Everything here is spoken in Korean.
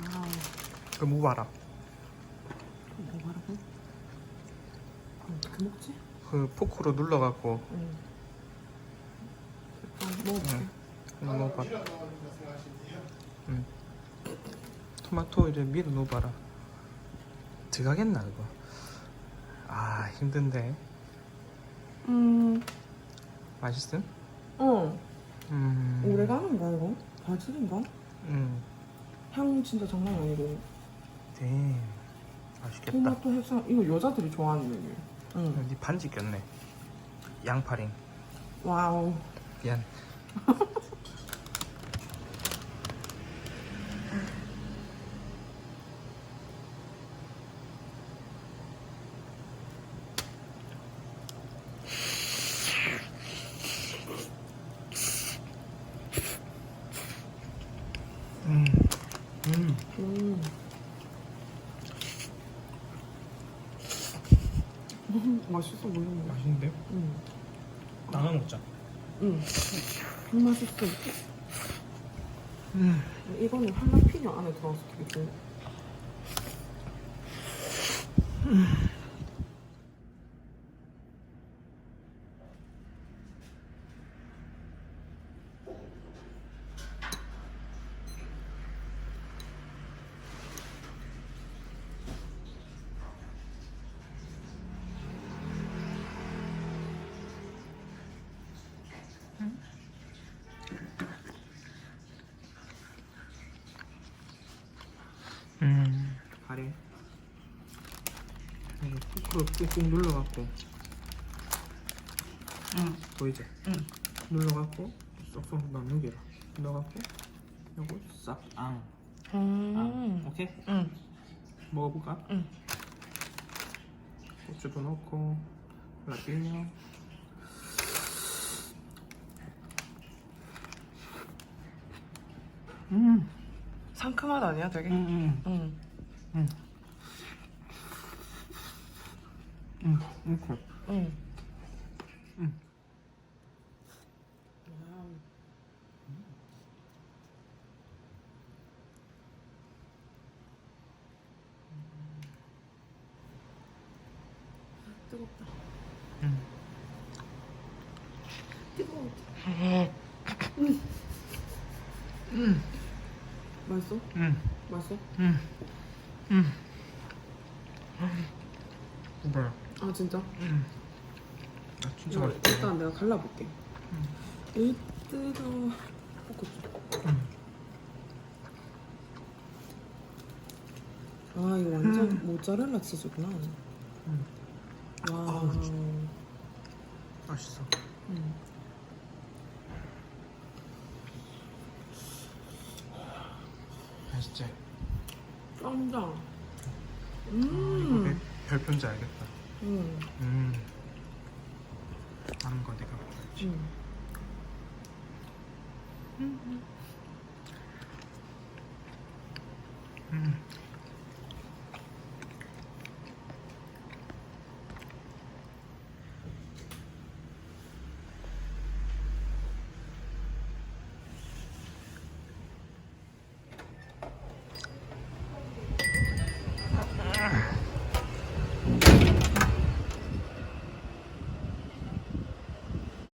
와우. 그 무 봐라. 뭐 말하고? 어떻게 먹지? 그 포크로 눌러갖고. 일단 먹어볼게. 이거 먹어봐. 토마토 이제 밀어 넣어봐라. 들어가겠나 이거? 아 힘든데. 맛있음? 오레가노인가 이거? 바질인가? 향 진짜 장난 아니고. 네. 맛있겠다. 토마토 해상 이거 여자들이 좋아하는 메뉴. 네 반지 꼈네. 양파링. 와우. 미안. 맛있어 보이네. 맛있는데? 나눠 먹자. 맛있어. 이거는 할라피뇨 안에 들어가서 되게 좋은. 가래. 이거 포크로 꾹꾹 눌러갖고. 보이지? 눌러갖고 쏙쏙 넘겨라. 넣어갖고 요거 싹 앙. 오케이? 먹어볼까? 고추도 넣고 라피뇨. 상큼하다 아니야 되게? 뜨겁다. 뜨거워. 맛있어? 맛있어? 뭐야? 아 진짜? 나 진짜 이거 맛있다. 일단 내가 갈라볼게. 이 뜨거워. 아 이거 완전 모짜렐라 치즈구나. 와. 아우, 맛있어. 맛있지? 짱짱. 이거 내 별표인지 알겠다. 다른 거 내가 먹어야지.